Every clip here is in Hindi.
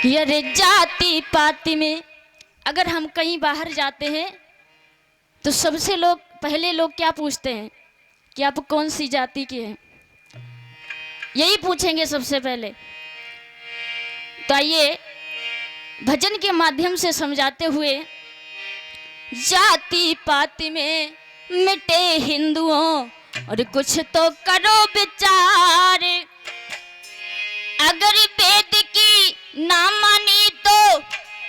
कि अरे जाति पाति में अगर हम कहीं बाहर जाते हैं तो सबसे पहले लोग क्या पूछते हैं कि आप कौन सी जाति के हैं, यही पूछेंगे सबसे पहले। तो आइए भजन के माध्यम से समझाते हुए, जाति पाति में मिटे हिंदुओं और कुछ तो करो विचार, अगर वेद की ना मानी तो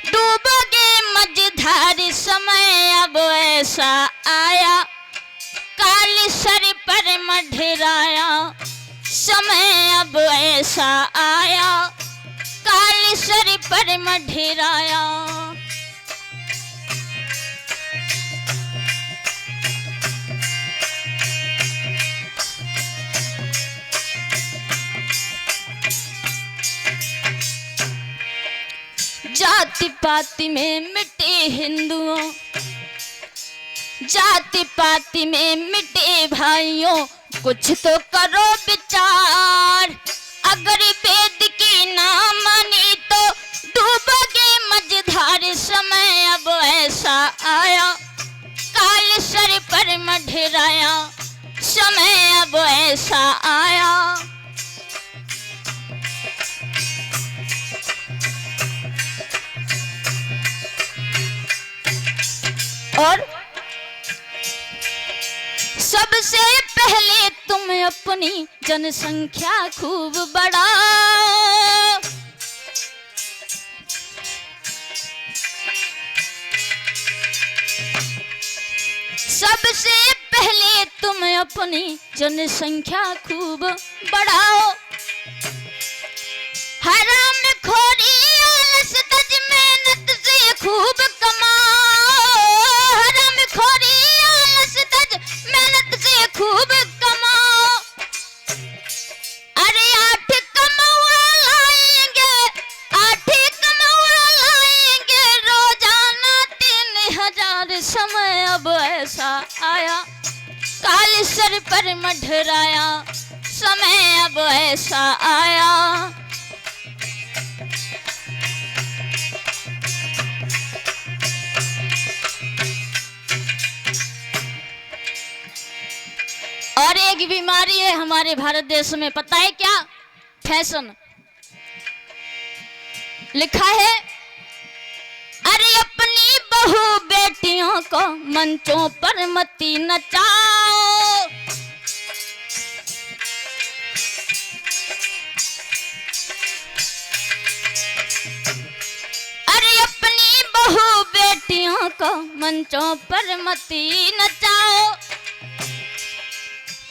डूबोगे मझधार। समय अब ऐसा आया काल सर पर मढ़राया, समय अब ऐसा आया काल सर पर मढ़राया। जाति पाति में मिटे हिंदुओं, जाति पाति में मिटे भाइयों, कुछ तो करो विचार, अगर वेद की ना मानी तो डूबोगे मझधार। समय अब ऐसा आया काल सर पर मढ़राया, समय अब ऐसा आया। और सबसे पहले तुम अपनी जनसंख्या खूब बढ़ाओ, सबसे पहले तुम अपनी जनसंख्या खूब बढ़ाओ। हराम खोरी आलस तज मेहनत से खूब कमाओ, हराम खोरी आलस तज मेहनत से खूब कमाओ। अरे 8 कमौआ लाएंगे, 8 कमौआ लाएंगे रोजाना 3000। समय अब ऐसा आया काल सर पर मढ़राया, समय अब ऐसा आया। और एक बीमारी है हमारे भारत देश में, पता है क्या? फैशन। लिखा है अरे अपनी बहू बेटियों को मंचों पर मती नचाओ, अरे अपनी बहू बेटियों को मंचों पर मती नचाओ।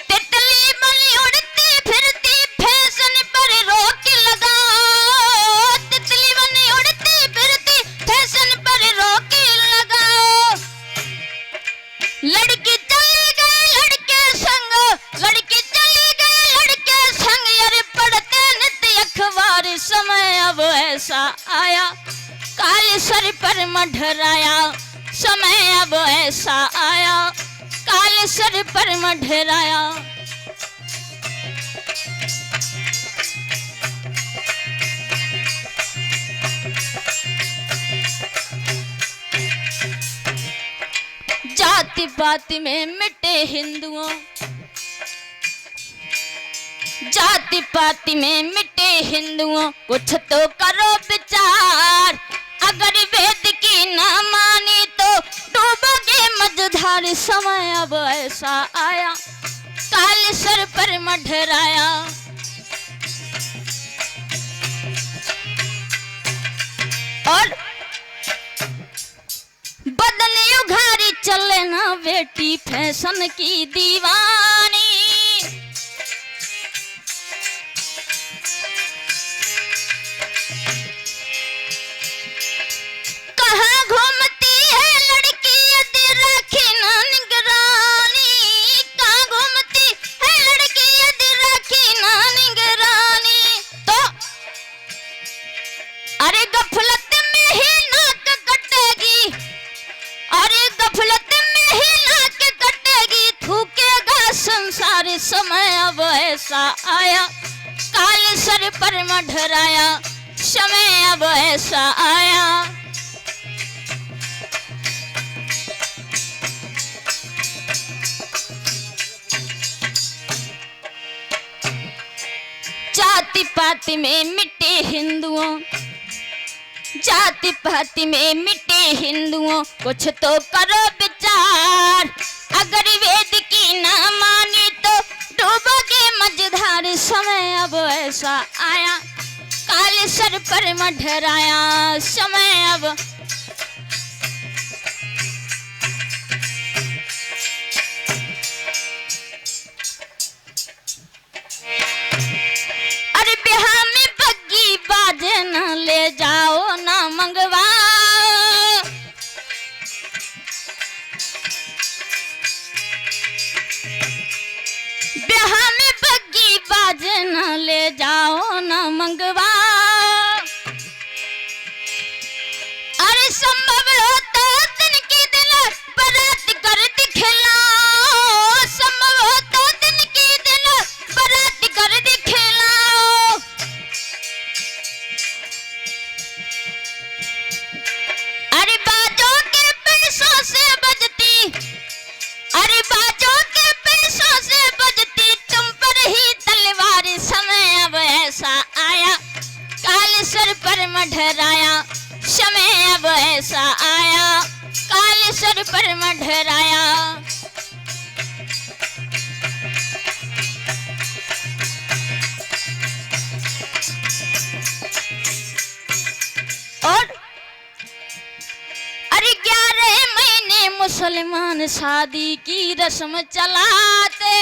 तितली बनी उड़ती फिरती फैशन पर रोक लगाओ, तितली बनी उड़ती फिरती फैशन पर रोक लगाओ। लड़की चली गई लड़के संग, लड़की चली गई लड़के संग, यार पढ़ते नित्य अखबार। समय अब ऐसा आया काल सर पर मढ़राया, समय अब ऐसा आया काल सर पर मढ़राया। जाति पाति में मिटे हिंदुओं, जाति पाति में मिटे हिंदुओं, कुछ तो करो विचार, अगर वेद की ना मानी तो डूबोगे मझधार। समय अब ऐसा आया काल सर पर मढ़राया। और बदन उघारी चले ना बेटी फैशन की दीवानी, कहाँ घूमती है लड़की यदि रखी ना निगरानी, कहाँ घूमती है लड़की यदि रखी ना निगरानी। तो अरे गफलत में ही नाक कटेगी, अरे गफलत में ही नाक कटेगी, थूकेगा संसार। समय अब ऐसा आया काल सर पर मढ़राया, समय अब ऐसा आया। जाति पाति में मिटे हिंदुओं, जाति पाति में मिटे हिंदुओं, कुछ तो करो विचार। अगर वेद की ना मानी तो डूबोगे मझधार। समय अब ऐसा आया, काले सर पर मंडराया। समय अब अरे बिहार में बग्गी बाजे न ले जाओ ना मंगवा। बिहार में बग्गी बाजे न ले जाओ ना मंगवा। अरे संभव हो तो दिन की दिन बारात कर दिखलाओ। संभव हो तो दिन की दिन बारात कर दिखलाओ। अरे बाजों के पैसों से बजती, अरे बाजों के पैसों से बजती तुम पर ही तलवार। समय अब ऐसा आया, काले सर पर मंडराया। समय अब ऐसा आया, काले सर पर मंडराया। और अरे 11 महीने मुसलमान शादी की रस्म चलाते।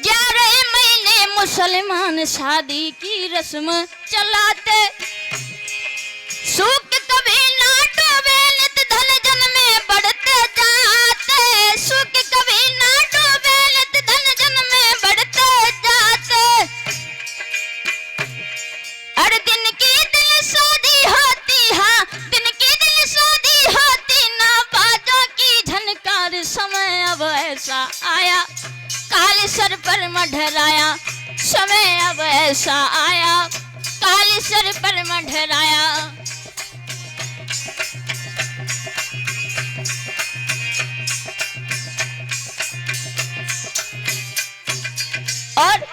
11 महीने मुसलमान शादी की रस्म चलाते। सुख कभी ना डूबे नित धन जन में बढ़ते जाते। सुख कभी ना डूबे नित धन जन में बढ़ते जाते। अरे दिन की दिल शादी होती, हाँ दिन की दिल शादी होती ना बाजों की झनकार। समय अब ऐसा आया, काले सर पर मंडराया। समय अब ऐसा आया, काले सर पर मंडराया। और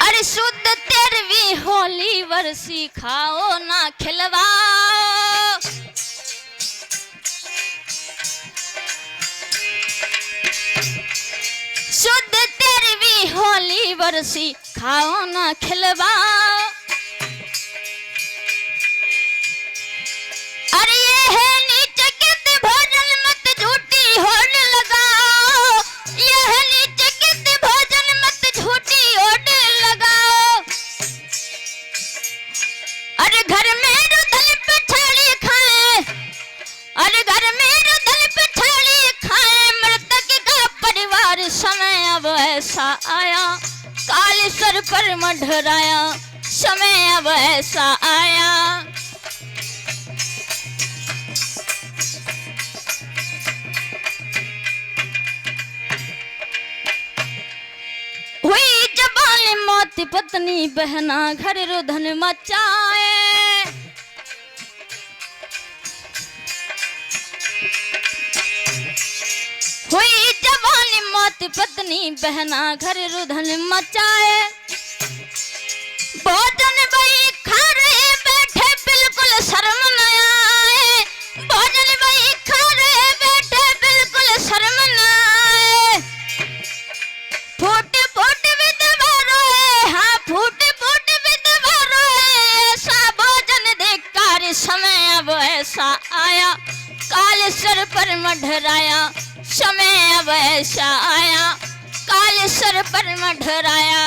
अरे शुद्ध 13वीं होली वर्षी खाओ ना खिलवाओ। शुद्ध 13वीं होली वर्षी खाओ ना खिलवाओ। अरे ये है नीचे गिद्ध भोजन मत झूठी होड़ लगाओ। ये है नीचे गिद्ध भोजन मत झूठी होड़ लगाओ। अरे घर में रुदल पिठाड़ी खाए, अरे घर में रुदल पिठाड़ी खाए मृतक का परिवार। समय अब ऐसा आया, काले सर पर मंडराया। समय अब ऐसा आया। हुई जबान मौत पत्नी बहना घर रुधन मचाए। हुई जबान मौत पत्नी बहना घर रुधन मचाए। भोजन वही खा रहे बैठे बिल्कुल शर्म न आए। भोजन वही खा रहे बैठे बिल्कुल शर्म न आए। फूट फूट विधवा रोए, हाँ फूट फूट विधवा रोए। ऐसा भोजन धिक्कार। समय अब ऐसा आया, काले सर पर मंडराया। समय अब ऐसा आया, काले सर पर मंडराया।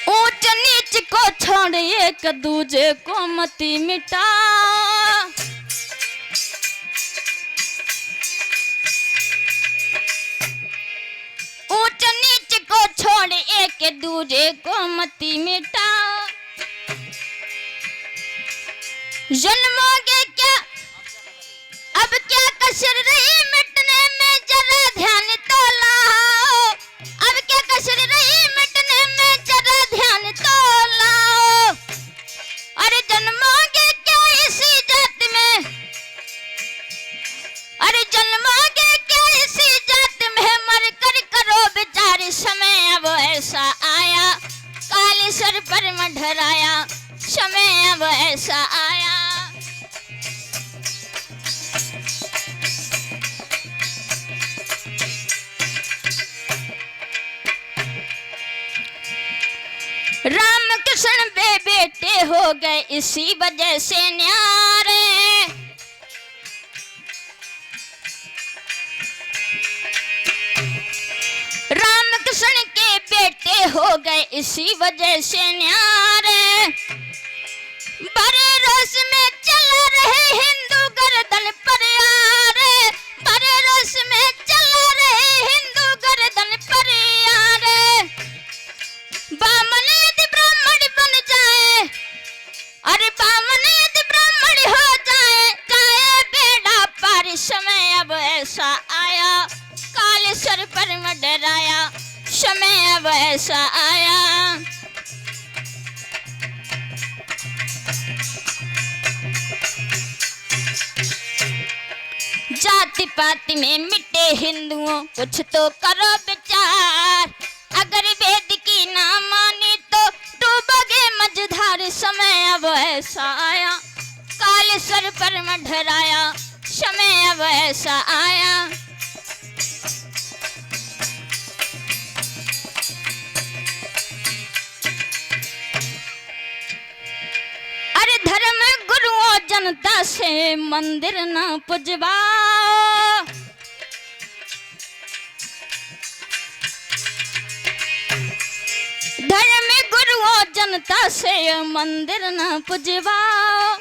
ऊंच नीच को छोड़ एक दूजे को मती मिटा। ऊंच नीच को छोड़ एक दूजे को मती मिटा। जन्मोगे क्या, अब क्या कसर रही मिटने में, जरा ध्यान तो लाओ। अब क्या कसर रही मिटने में, जरा ध्यान तो लाओ। अरे जन्मोगे क्या इसी जात में, अरे जन्मोगे क्या इसी जात में, मर कर करो विचार। समय अब ऐसा आया, काले सर पर मंडराया। समय अब ऐसा आया। राम कृष्ण बेटे हो गए इसी वजह से न्यारे। राम कृष्ण के बेटे हो गए इसी वजह से न्यारे। बड़े रोष में चल रहे हिंदू गर्दन पर यारे। बड़े रोष में चल रहे हिंदू गर्दन पर यारे। बामन यदि ब्राह्मण बन जाए, अरे बामन यदि ब्राह्मण हो जाए, जाए बेड़ा पार। समय अब ऐसा आया, काले सर पर मंडराया। समय अब ऐसा आया। जाति पाति में मिटे हिंदुओं, कुछ तो करो विचार। अगर वेद की ना मानी तो डूबोगे मझधार। समय अब ऐसा आया, काले सर पर मंडराया। समय अब ऐसा आया। अरे धर्म गुरुओं जनता से मंदिर ना पुजवाओ। धर्म गुरुओं जनता से मंदिर ना पुजवाओ।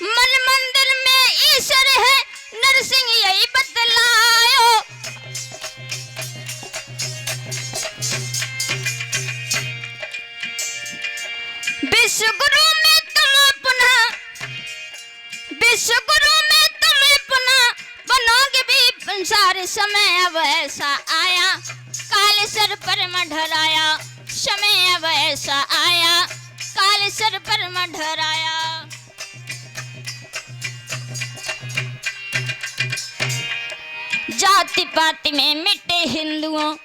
मन मंदिर में ईश्वर है, नरसिंह यही बतलायो। विश्व गुरु में तुम पुनः, विश्व गुरु में तुम पुनः बनोगे भी संसार। समय अब ऐसा आया, काले सर पर मंडराया। समय अब ऐसा आया, काले सर पर मंडराया। जाति पाति में मिटे हिंदुओं,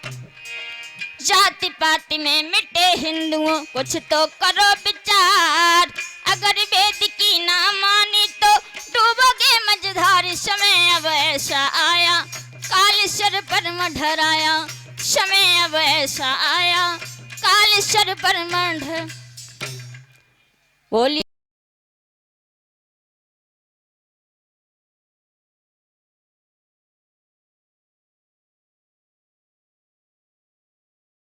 जाति पाति में मिटे हिंदुओं, कुछ तो करो विचार। अगर वेद की ना मानी तो डूबोगे मझधार। समय अब ऐसा आया, काले सर पर मंडराया। समय अब ऐसा आया, काले सर पर मंड बोली।